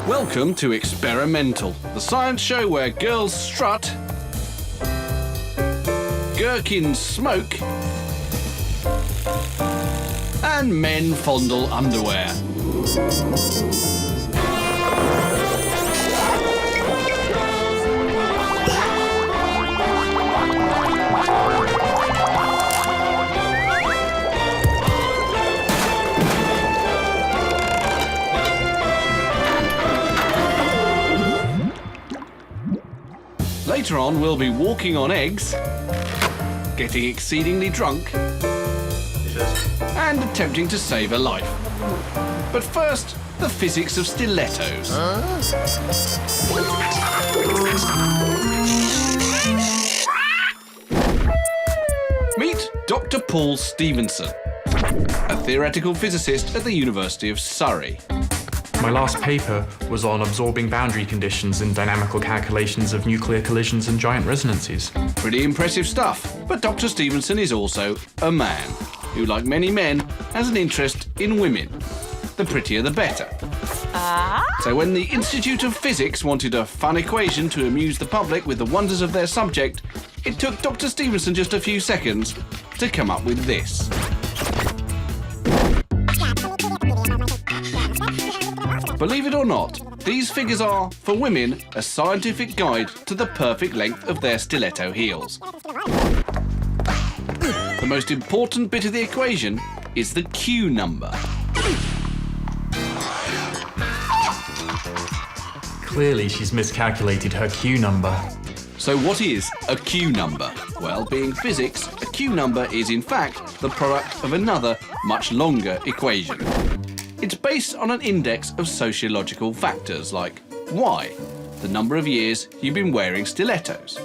Welcome to Experimental, the science show where girls strut, Gherkins smoke, and men fondle underwear. Later on, we'll be walking on eggs, getting exceedingly drunk, and attempting to save a life. But first, the physics of stilettos. Meet Dr. Paul Stevenson, a theoretical physicist at the University of Surrey. My last paper was on absorbing boundary conditions in dynamical calculations of nuclear collisions and giant resonances. Pretty impressive stuff, but Dr. Stevenson is also a man who, like many men, has an interest in women. The prettier the better. So when the Institute of Physics wanted a fun equation to amuse the public with the wonders of their subject, it took Dr. Stevenson just a few seconds to come up with this. Believe it or not, these figures are, for women, a scientific guide to the perfect length of their stiletto heels. The most important bit of the equation is the Q number. Clearly, she's miscalculated her Q number. So what is a Q number? Well, being physics, a Q number is in fact the product of another, much longer equation. It's based on an index of sociological factors like Y, the number of years you've been wearing stilettos.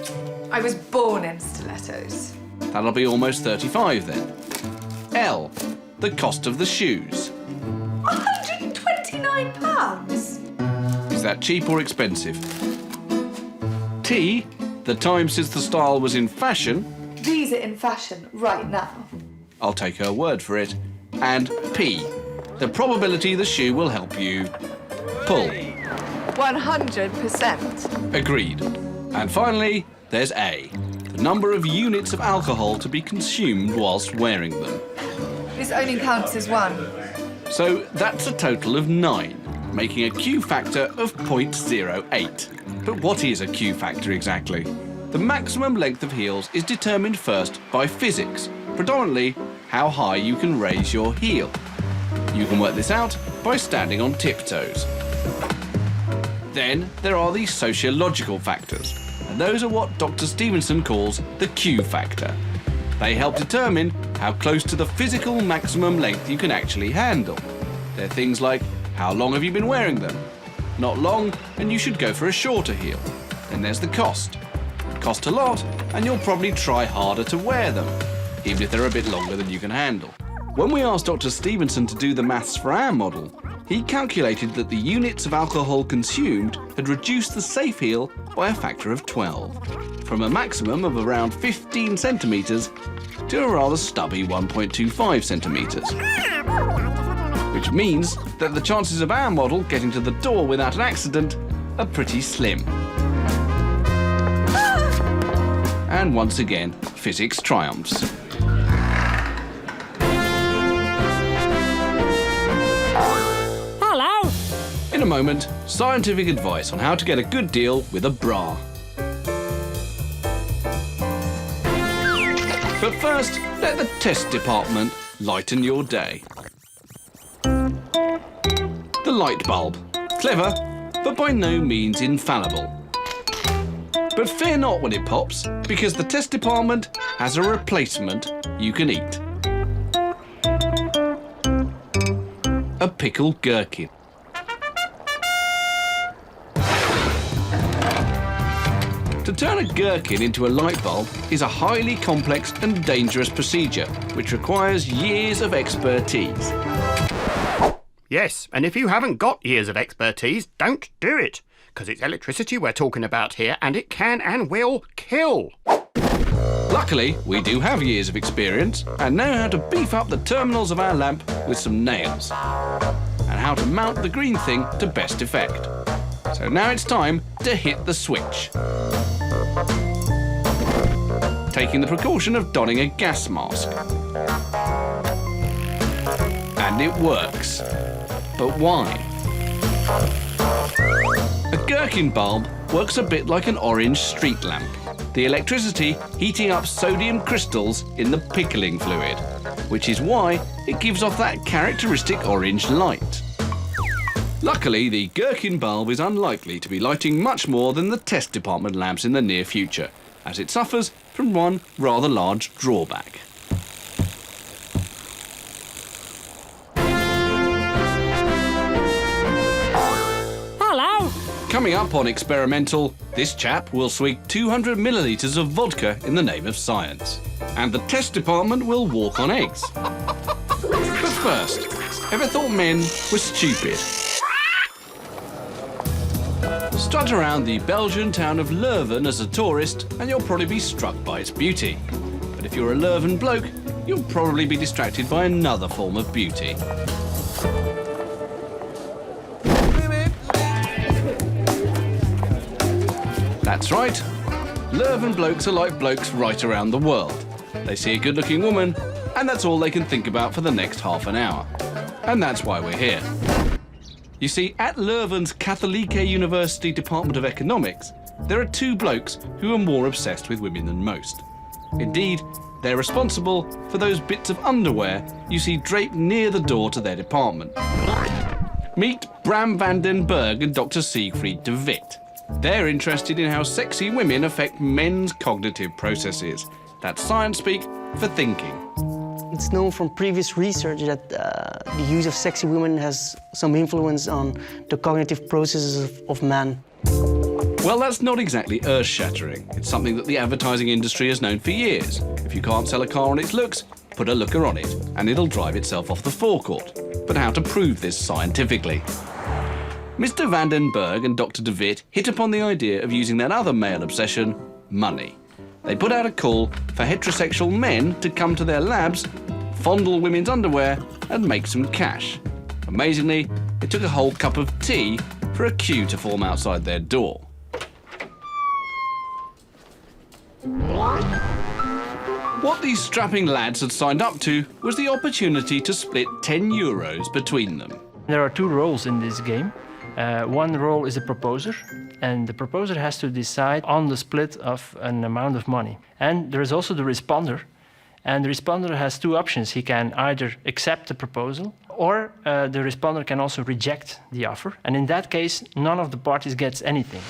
I was born in stilettos. That'll be almost 35 then. L, the cost of the shoes. £129? Is that cheap or expensive? T, the time since the style was in fashion. These are in fashion right now. I'll take her word for it. And P, the probability the shoe will help you pull. 100%. Agreed. And finally, there's A, the number of units of alcohol to be consumed whilst wearing them. This only counts as one. So that's a total of 9, making a Q factor of 0.08. But what is a Q factor exactly? The maximum length of heels is determined first by physics, predominantly how high you can raise your heel. You can work this out by standing on tiptoes. Then there are the sociological factors, and those are what Dr. Stevenson calls the Q factor. They help determine how close to the physical maximum length you can actually handle. They're things like, how long have you been wearing them? Not long, and you should go for a shorter heel. Then there's the cost. Cost a lot, and you'll probably try harder to wear them, even if they're a bit longer than you can handle. When we asked Dr. Stevenson to do the maths for our model, he calculated that the units of alcohol consumed had reduced the safe heel by a factor of 12, from a maximum of around 15 centimetres to a rather stubby 1.25 centimetres. Which means that the chances of our model getting to the door without an accident are pretty slim. And once again, physics triumphs. In a moment, scientific advice on how to get a good deal with a bra. But first, let the test department lighten your day. The light bulb. Clever, but by no means infallible. But fear not when it pops, because the test department has a replacement you can eat. A pickled gherkin. To turn a gherkin into a light bulb is a highly complex and dangerous procedure, which requires years of expertise. Yes, and if you haven't got years of expertise, don't do it, because it's electricity we're talking about here, and it can and will kill. Luckily, we do have years of experience and know how to beef up the terminals of our lamp with some nails. how to mount the green thing to best effect. So now it's time to hit the switch. Taking the precaution of donning a gas mask. And it works. But why? A Gherkin bulb works a bit like an orange street lamp, the electricity heating up sodium crystals in the pickling fluid, which is why it gives off that characteristic orange light. Luckily, the Gherkin bulb is unlikely to be lighting much more than the test department lamps in the near future, as it suffers from one rather large drawback. Hello. Coming up on Experimental, this chap will swig 200 millilitres of vodka in the name of science. And the test department will walk on eggs. But first, ever thought men were stupid? Strut around the Belgian town of Leuven as a tourist and you'll probably be struck by its beauty. But if you're a Leuven bloke, you'll probably be distracted by another form of beauty. That's right. Leuven blokes are like blokes right around the world. They see a good-looking woman, and that's all they can think about for the next half an hour. And that's why we're here. You see, at Leuven's Katholieke University Department of Economics, there are two blokes who are more obsessed with women than most. Indeed, they're responsible for those bits of underwear you see draped near the door to their department. Meet Bram van den Berg and Dr. Siegfried de Witt. They're interested in how sexy women affect men's cognitive processes. That's science speak for thinking. It's known from previous research that the use of sexy women has some influence on the cognitive processes of men. Well, that's not exactly earth-shattering. It's something that the advertising industry has known for years. If you can't sell a car on its looks, put a looker on it, and it'll drive itself off the forecourt. But how to prove this scientifically? Mr. van den Berg and Dr. de Witt hit upon the idea of using that other male obsession, money. They put out a call for heterosexual men to come to their labs, fondle women's underwear, and make some cash. Amazingly, it took a whole cup of tea for a queue to form outside their door. What these strapping lads had signed up to was the opportunity to split €10 between them. There are two roles in this game. One role is a proposer, and the proposer has to decide on the split of an amount of money. And there is also the responder, and the responder has two options. He can either accept the proposal, or the responder can also reject the offer. And in that case, none of the parties gets anything.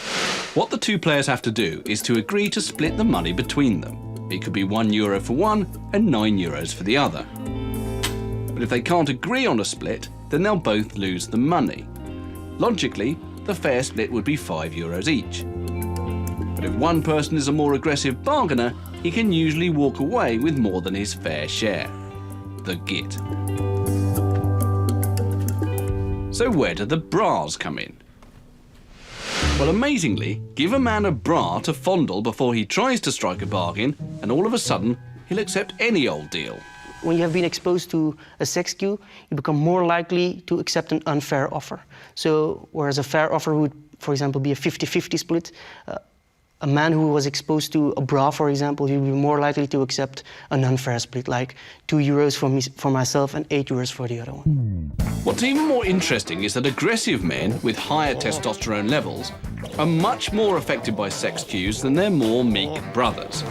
What the two players have to do is to agree to split the money between them. It could be €1 for one and €9 for the other. But if they can't agree on a split, then they'll both lose the money. Logically, the fair split would be €5 each. But if one person is a more aggressive bargainer, he can usually walk away with more than his fair share. The git. So where do the bras come in? Well, amazingly, give a man a bra to fondle before he tries to strike a bargain, and all of a sudden, he'll accept any old deal. When you have been exposed to a sex queue, you become more likely to accept an unfair offer. So, whereas a fair offer would, for example, be a 50-50 split, a man who was exposed to a bra, for example, he would be more likely to accept an unfair split, like €2 for myself and €8 for the other one. What's even more interesting is that aggressive men with higher testosterone levels are much more affected by sex queues than their more meek brothers.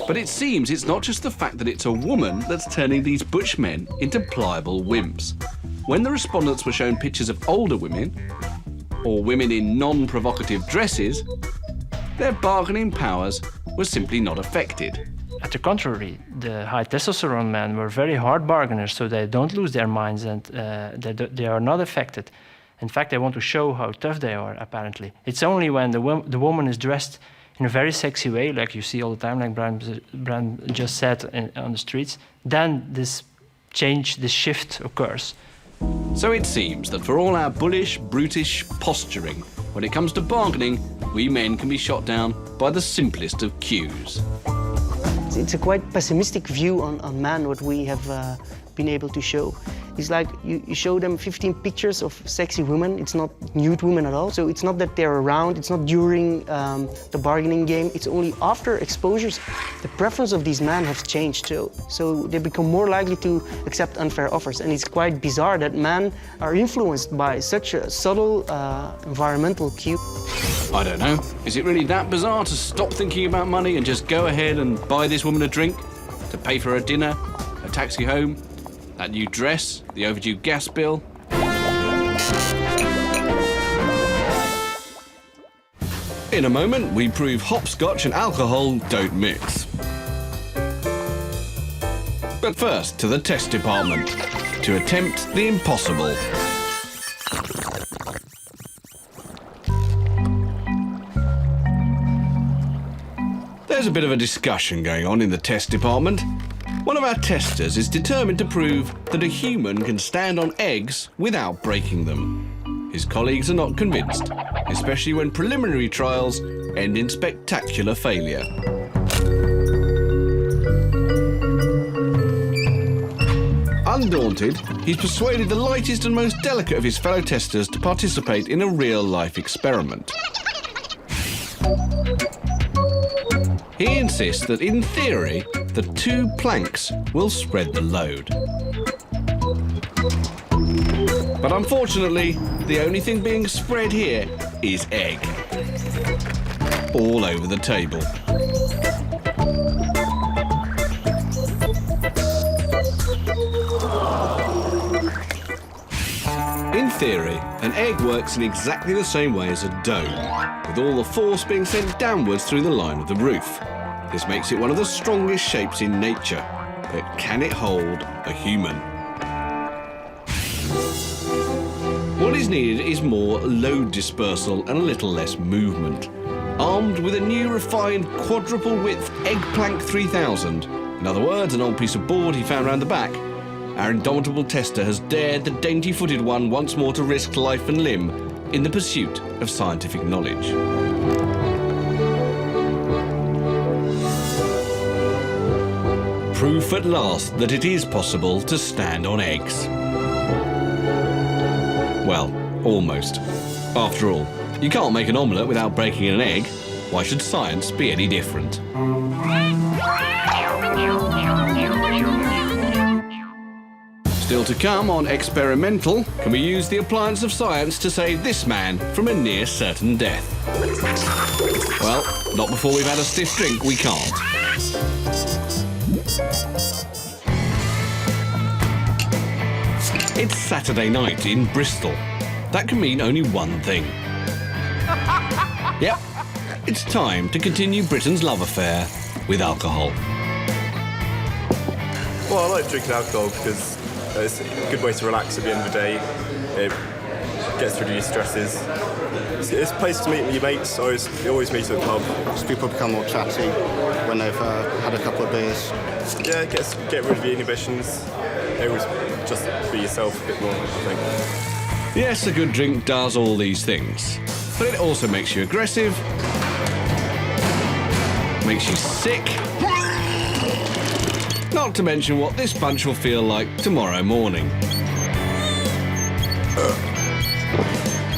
But it seems it's not just the fact that it's a woman that's turning these butch men into pliable wimps. When the respondents were shown pictures of older women, or women in non-provocative dresses, their bargaining powers were simply not affected. At the contrary, the high testosterone men were very hard bargainers, so they don't lose their minds and they are not affected. In fact, they want to show how tough they are, apparently. It's only when the woman is dressed in a very sexy way, like you see all the time, like Bram just said on the streets, then this change, this shift occurs. So it seems that for all our bullish, brutish posturing, when it comes to bargaining, we men can be shot down by the simplest of cues. It's a quite pessimistic view on man, what we have been able to show. It's like you show them 15 pictures of sexy women. It's not nude women at all. So it's not that they're around. It's not during the bargaining game. It's only after exposures. The preference of these men has changed. So they become more likely to accept unfair offers. And it's quite bizarre that men are influenced by such a subtle environmental cue. I don't know. Is it really that bizarre to stop thinking about money and just go ahead and buy this woman a drink? To pay for her dinner, a taxi home, that new dress, the overdue gas bill? In a moment, we prove hopscotch and alcohol don't mix. But first, to the test department, to attempt the impossible. There's a bit of a discussion going on in the test department. One of our testers is determined to prove that a human can stand on eggs without breaking them. His colleagues are not convinced, especially when preliminary trials end in spectacular failure. Undaunted, he's persuaded the lightest and most delicate of his fellow testers to participate in a real-life experiment. He insists that, in theory, the 2 planks will spread the load. But unfortunately, the only thing being spread here is egg. All over the table. In theory, an egg works in exactly the same way as a dome, with all the force being sent downwards through the line of the roof. This makes it one of the strongest shapes in nature, but can it hold a human? What is needed is more load dispersal and a little less movement. Armed with a new refined quadruple width Eggplank 3000, in other words, an old piece of board he found round the back, our indomitable tester has dared the dainty-footed one once more to risk life and limb in the pursuit of scientific knowledge. Proof at last that it is possible to stand on eggs. Well, almost. After all, you can't make an omelette without breaking an egg. Why should science be any different? Still to come on Experimental, can we use the appliance of science to save this man from a near certain death? Well, not before we've had a stiff drink, we can't. It's Saturday night in Bristol. That can mean only one thing. Yep, it's time to continue Britain's love affair with alcohol. Well, I like drinking alcohol because it's a good way to relax at the end of the day. It gets rid of your stresses. It's a place to meet your mates. You always meet at the pub. Just people become more chatty when they've had a couple of beers. Yeah, get rid of your inhibitions. Always just be yourself a bit more, I think. Yes, a good drink does all these things, but it also makes you aggressive, makes you sick, not to mention what this bunch will feel like tomorrow morning.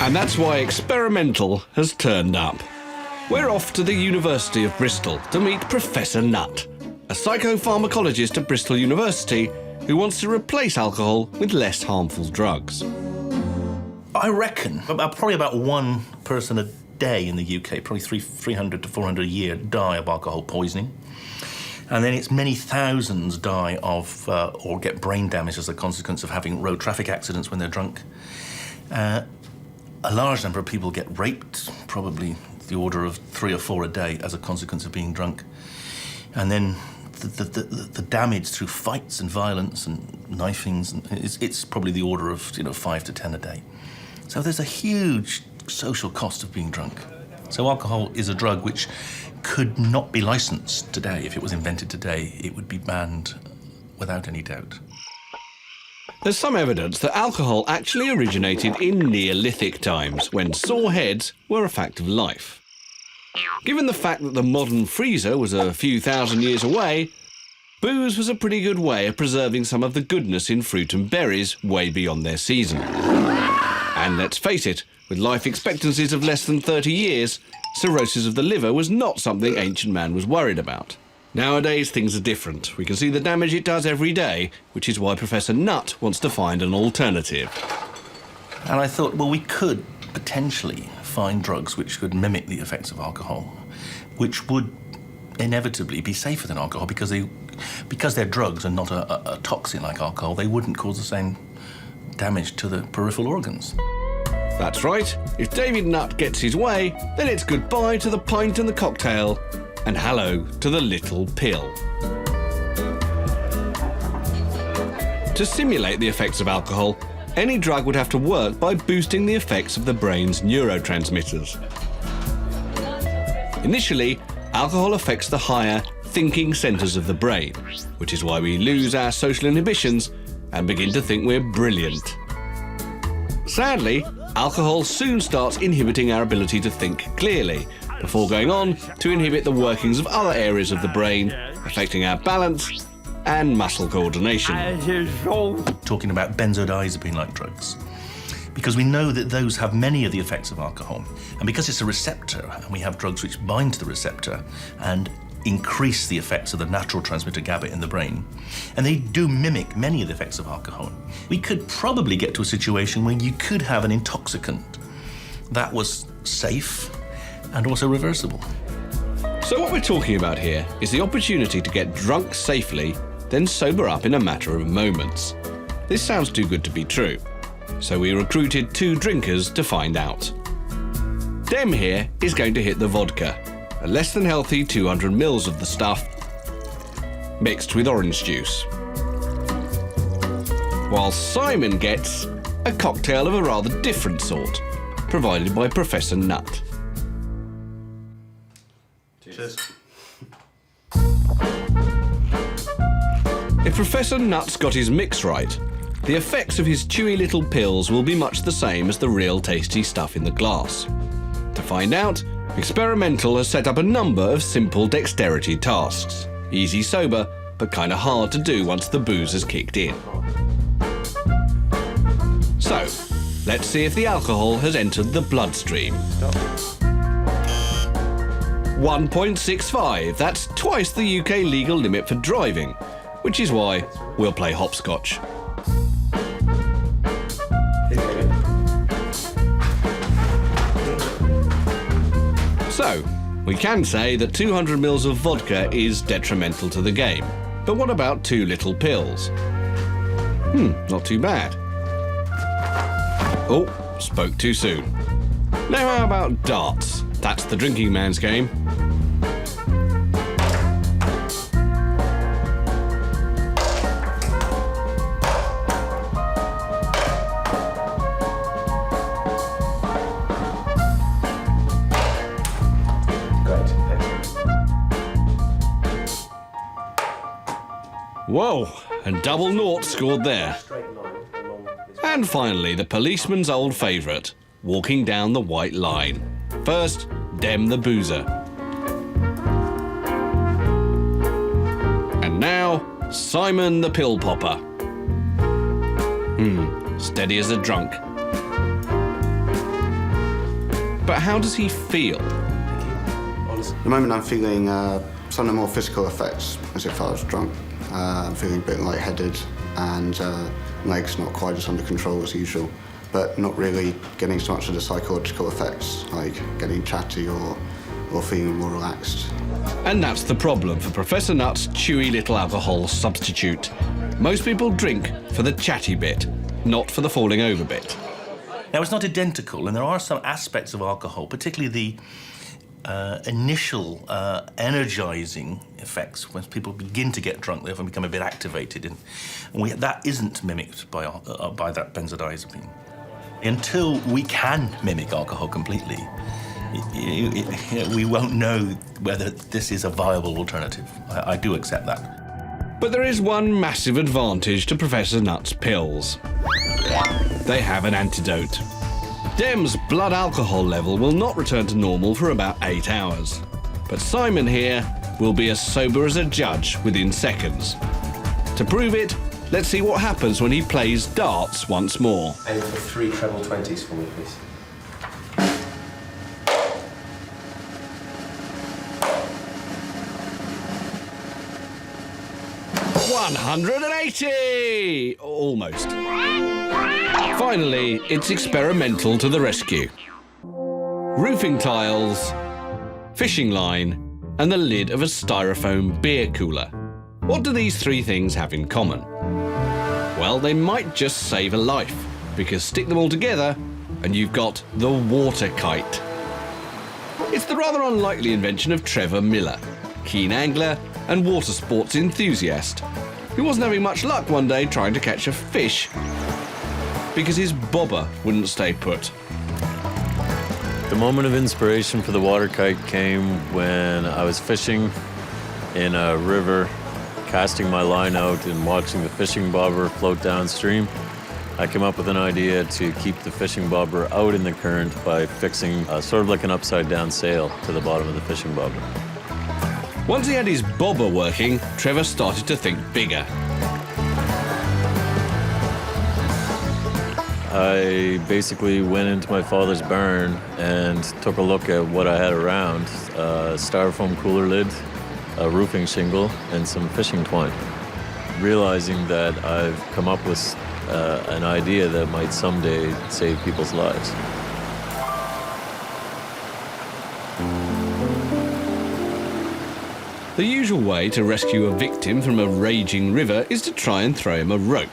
And that's why Experimental has turned up. We're off to the University of Bristol to meet Professor Nutt, a psychopharmacologist at Bristol University who wants to replace alcohol with less harmful drugs. I reckon probably about one person a day in the UK, probably 300 to 400 a year, die of alcohol poisoning. And then it's many thousands die of or get brain damage as a consequence of having road traffic accidents when they're drunk. A large number of people get raped, probably the order of 3 or 4 a day as a consequence of being drunk. And then the damage through fights and violence and knifings, and it's probably the order of 5 to 10 a day. So there's a huge social cost of being drunk. So alcohol is a drug which could not be licensed today. If it was invented today, it would be banned without any doubt. There's some evidence that alcohol actually originated in Neolithic times, when sore heads were a fact of life. Given the fact that the modern freezer was a few thousand years away, Booze was a pretty good way of preserving some of the goodness in fruit and berries way beyond their season. And let's face it, with life expectancies of less than 30 years, cirrhosis of the liver was not something ancient man was worried about. Nowadays, things are different. We can see the damage it does every day, which is why Professor Nutt wants to find an alternative. And I thought, well, we could potentially find drugs which could mimic the effects of alcohol, which would inevitably be safer than alcohol because they're drugs and not a toxin like alcohol. They wouldn't cause the same damage to the peripheral organs. That's right. If David Nutt gets his way, then it's goodbye to the pint and the cocktail, and hello to the little pill. To simulate the effects of alcohol, any drug would have to work by boosting the effects of the brain's neurotransmitters. Initially, alcohol affects the higher thinking centres of the brain, which is why we lose our social inhibitions and begin to think we're brilliant. Sadly, alcohol soon starts inhibiting our ability to think clearly, before going on to inhibit the workings of other areas of the brain, affecting our balance and muscle coordination. Talking about benzodiazepine-like drugs, because we know that those have many of the effects of alcohol. And because it's a receptor, and we have drugs which bind to the receptor and increase the effects of the natural transmitter GABA in the brain, and they do mimic many of the effects of alcohol, we could probably get to a situation where you could have an intoxicant that was safe and also reversible. So what we're talking about here is the opportunity to get drunk safely, then sober up in a matter of moments. This sounds too good to be true, so we recruited 2 drinkers to find out. Dem here is going to hit the vodka, a less than healthy 200 mils of the stuff, mixed with orange juice. While Simon gets a cocktail of a rather different sort, provided by Professor Nutt. Cheers. If Professor Nutt's got his mix right, the effects of his chewy little pills will be much the same as the real tasty stuff in the glass. To find out, Experimental has set up a number of simple dexterity tasks. Easy sober, but kinda hard to do once the booze has kicked in. So, let's see if the alcohol has entered the bloodstream. 1.65, that's twice the UK legal limit for driving, which is why we'll play hopscotch. So, we can say that 200 mils of vodka is detrimental to the game. But what about 2 little pills? Not too bad. Oh, spoke too soon. Now how about darts? That's the drinking man's game. Whoa, and double nought scored there. And finally, the policeman's old favourite, walking down the white line. First, Dem the boozer. And now, Simon the pill popper. Steady as a drunk. But how does he feel? At the moment I'm feeling some of the more physical effects as if I was drunk. I'm feeling a bit lightheaded and legs not quite as under control as usual, but not really getting so much of the psychological effects, like getting chatty or feeling more relaxed. And that's the problem for Professor Nutt's chewy little alcohol substitute. Most people drink for the chatty bit, not for the falling over bit. Now, it's not identical, and there are some aspects of alcohol, particularly the initial energizing effects. When people begin to get drunk, they often become a bit activated, and that isn't mimicked by that benzodiazepine. Until we can mimic alcohol completely, we won't know whether this is a viable alternative. I do accept that. But there is one massive advantage to Professor Nutt's pills. They have an antidote. Dem's blood alcohol level will not return to normal for about 8 hours. But Simon here will be as sober as a judge within seconds. To prove it, let's see what happens when he plays darts once more. Aim for 3 treble 20s for me, please. 180! Almost. Finally, it's experimental to the rescue. Roofing tiles, fishing line, and the lid of a styrofoam beer cooler. What do these 3 things have in common? Well, they might just save a life, because stick them all together and you've got the water kite. It's the rather unlikely invention of Trevor Miller, keen angler and water sports enthusiast, who wasn't having much luck one day trying to catch a fish because his bobber wouldn't stay put. The moment of inspiration for the water kite came when I was fishing in a river, casting my line out and watching the fishing bobber float downstream. I came up with an idea to keep the fishing bobber out in the current by fixing sort of like an upside-down sail to the bottom of the fishing bobber. Once he had his bobber working, Trevor started to think bigger. I basically went into my father's barn and took a look at what I had around, a styrofoam cooler lid, a roofing shingle, and some fishing twine, realizing that I've come up with an idea that might someday save people's lives. The usual way to rescue a victim from a raging river is to try and throw him a rope.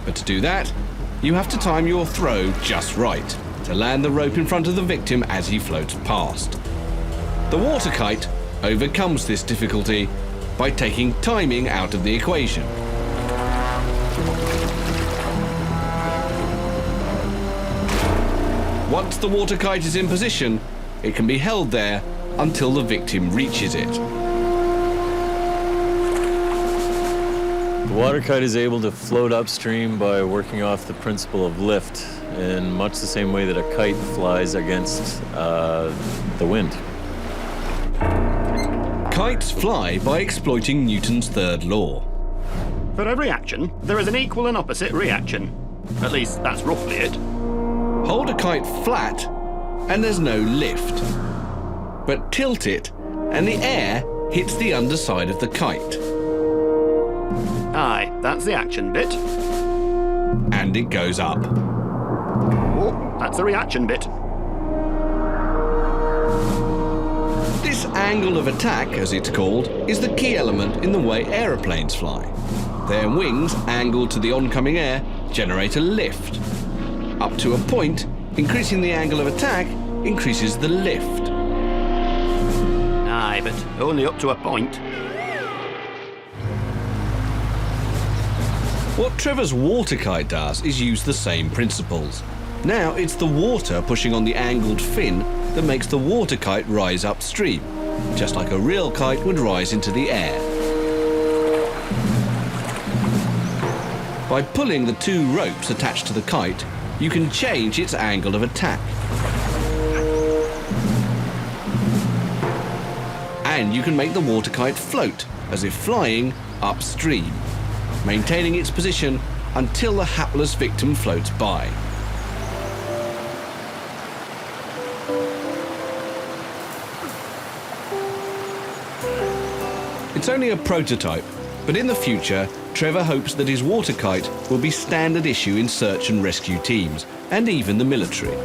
But to do that, you have to time your throw just right to land the rope in front of the victim as he floats past. The water kite overcomes this difficulty by taking timing out of the equation. Once the water kite is in position, it can be held there until the victim reaches it. The water kite is able to float upstream by working off the principle of lift in much the same way that a kite flies against the wind. Kites fly by exploiting Newton's third law. For every action, there is an equal and opposite reaction. At least, that's roughly it. Hold a kite flat and there's no lift. But tilt it and the air hits the underside of the kite. Aye, that's the action bit. And it goes up. Oh, that's the reaction bit. This angle of attack, as it's called, is the key element in the way aeroplanes fly. Their wings, angled to the oncoming air, generate a lift. Up to a point, increasing the angle of attack increases the lift. Aye, but only up to a point. What Trevor's water kite does is use the same principles. Now it's the water pushing on the angled fin that makes the water kite rise upstream, just like a real kite would rise into the air. By pulling the 2 ropes attached to the kite, you can change its angle of attack. And you can make the water kite float, as if flying upstream, maintaining its position until the hapless victim floats by. It's only a prototype, but in the future, Trevor hopes that his water kite will be standard issue in search and rescue teams, and even the military.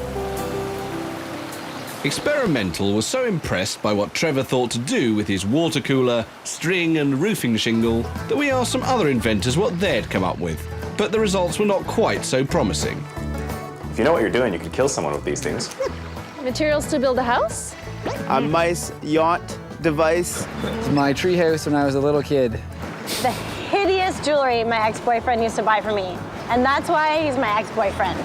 Experimental was so impressed by what Trevor thought to do with his water cooler, string and roofing shingle that we asked some other inventors what they'd come up with, but the results were not quite so promising. If you know what you're doing, you could kill someone with these things. Materials to build a house? A mice yacht device. It's my treehouse when I was a little kid. The hideous jewelry my ex-boyfriend used to buy for me. And that's why he's my ex-boyfriend.